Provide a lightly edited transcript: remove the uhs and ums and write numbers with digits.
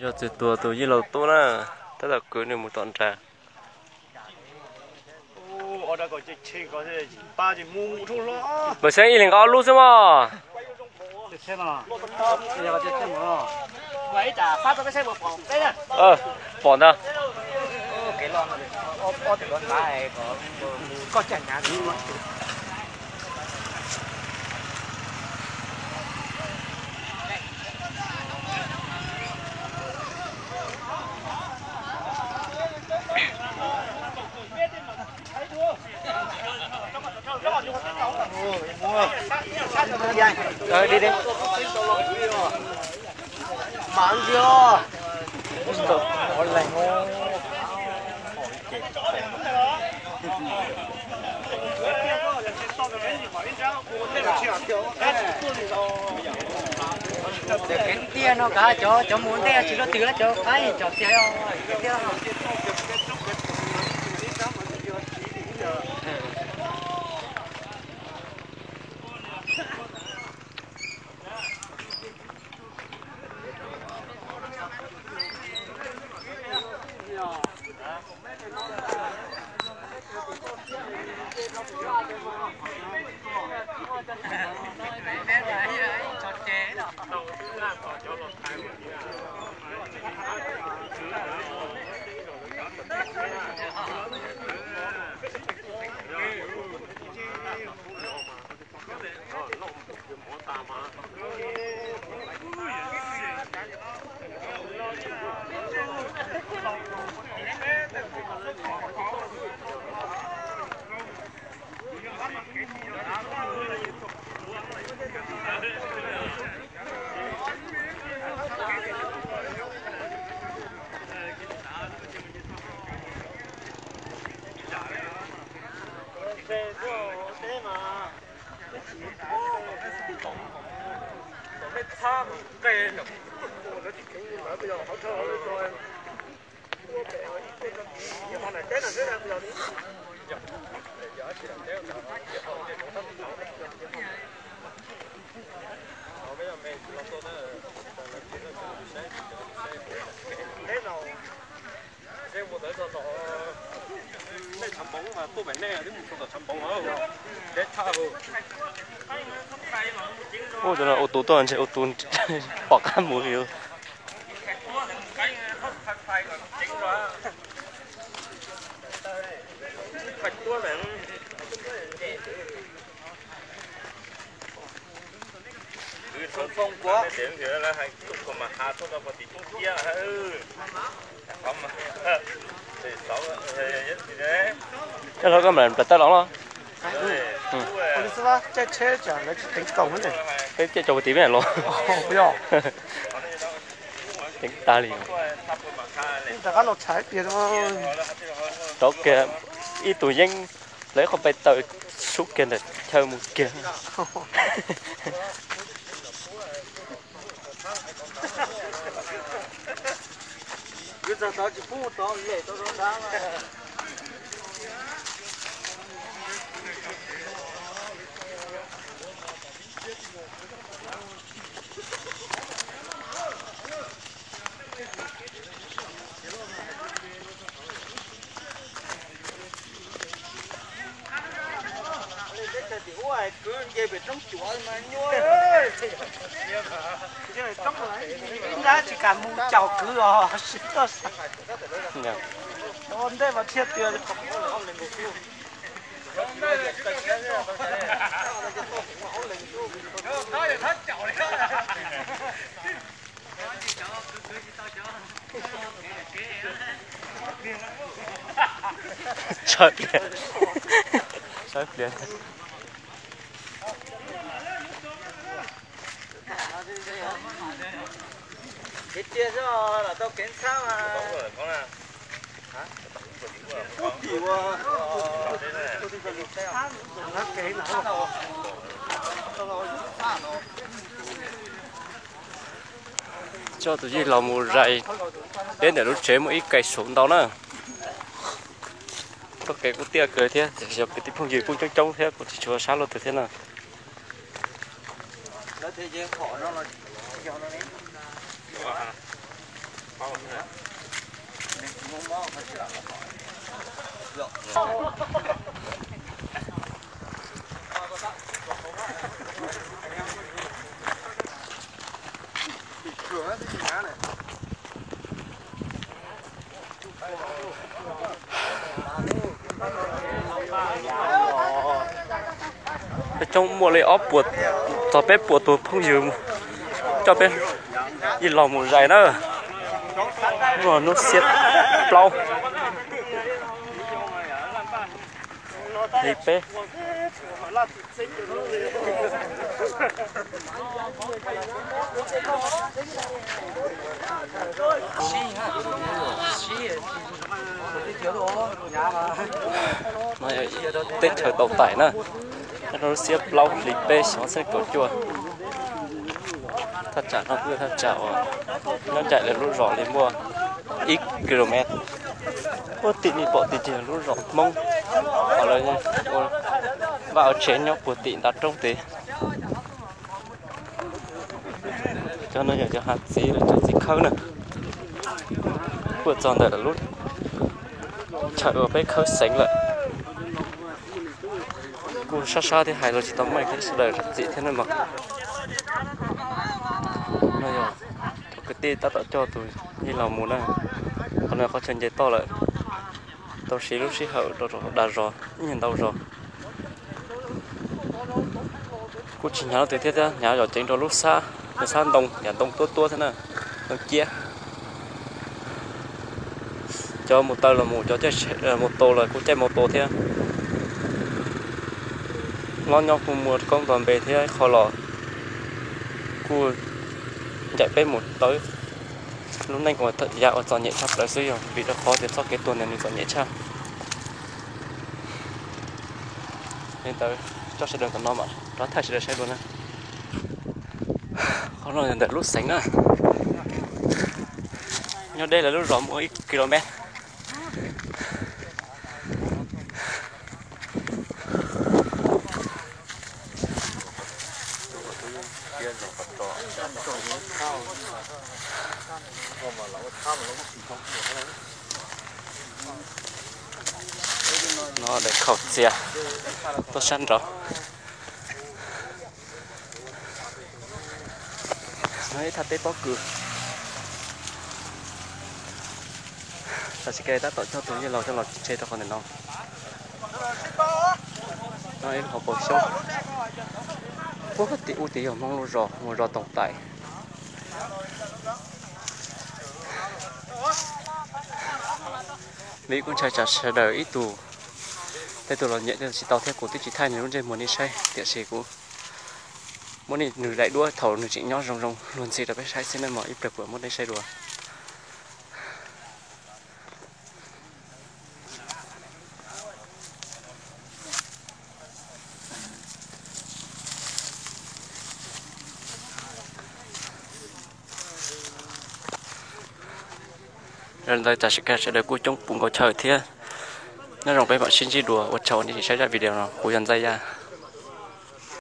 giờ từ tụi với lầu tôi nè, tất là cưới được một tuần trà. ở đây có chơi có thể ba chỉ mua chung lo. Bữa sáng y liền có luôn xem mà. Thế nào? Bây giờ có chơi mà. Vậy chả phát cho cái xe một phòng đấy nè. Bỏ ra. Cái lon này, ở thì lon này có chả nhá gì mà. Rồi đi đi. Mang chưa? Ôi lạnh ô. Cái tia nó cả cho muốn thế chỉ có từ là cho cái cho tia Ôi trời ơi, ô tô toàn chạy ô tô bỏ cam mùi hiểu. phong quá. Cái đó có mình ta lỏng không? Ôi sao chạy xe chả lấy tính cổng thế này. Cái chỗ tí này luôn. Bây giờ. Tính ta liền. Đại家落踩tiền thôi. Đó kìa, ít tuổi danh lấy không phải tự suốt kia này theo một kia. Cứ giờ đó chỉ phụ đó lệ đó đó mà. Cứ về về trong chùa mà nhoi ơi. Cái này trong lại. Giá chỉ cả mua chào cứ rồi. Xích đó. Ôn đây mà thiết tiền không có lên một xu. Trời liền. Trời liền. Cái chia cho là tao kiến sao mà. Hả? Cút gì quá. Nó kỹ nào. Cho tụi chị làm một rạy đến để lúc chế một ít cây xuống đó nữa. Có cái của tia cười thế, thì cho cái tiếp phong gì cũng trông thế, cũng chỉ cho sao luôn từ thế nào. Nó thế chứ khó nó là do nó đấy. trong mùa lễ óp buộc cho bé buộc tôi không dừng cho bé đi lòng một dài nữa rồi nó xiết lâu đi bé tết trời tàu tải nữa nó xiết lâu đi bé xóa xe cổ chua thật chả nó cứ thật chảo nó chạy là lúc rõ lên mua ít km có tịnh đi bỏ tịnh chỉ là lúc rõ mông ở đây vào chén nhóc của tịnh đặt trong tế cho nó giờ cho hạt xí là cho xí khâu này vừa tròn đây là lúc chạy ở bên khâu sánh lại cô xa xa thì hay là chỉ tóm mày cái sự đời rất dị thế này mà bây giờ cái tê ta đã cho tôi như là muốn này còn là có chân giấy to lại tao xí lúc xí hậu rồi đã rồi nhìn đâu rồi cô chỉ nhớ từ thế ra nhớ rồi chính rồi lúc xa cái san đông nhà đông tua thế này nó chia cho một tàu là một cho chơi một tô là cô chơi một tô thế ngon nhau cùng một con toàn bề thế khó lò cô chạy bên một tới lúc này còn thật dạo ở tròn nhẹ chắc là suy rồi vì nó khó thì sau cái tuần này mình tròn nhẹ chắc nên tới cho sẽ đường còn non mà đó thay sẽ được xe luôn á không nói được lúc sánh á nhưng đây là lúc rõ mỗi km nó để khẩu xe tốt sẵn rồi nói thật tế có cửa ta sẽ kê ta tội cho tôi như lò cho lò chơi cho con này non nói họ bổ sung bố cái tỷ u tỷ ở mong lô ngồi rò tổng tài Mỹ cũng chạy chặt sẽ đợi ít tù thế tù là nhận được chỉ tàu theo của tôi chỉ thay nếu trên muốn đi xây tiện sĩ của muốn đi nửa đại đua thầu nửa chị nhót rồng rồng luôn gì là phải sai xin nên mọi ít được của muốn đi xây đùa rồi đây ta sẽ đợi cuối trong bụng có trời thế nó rồng với bạn xin chỉ đùa ở chầu thì sẽ ra video nào cuối dần dây ra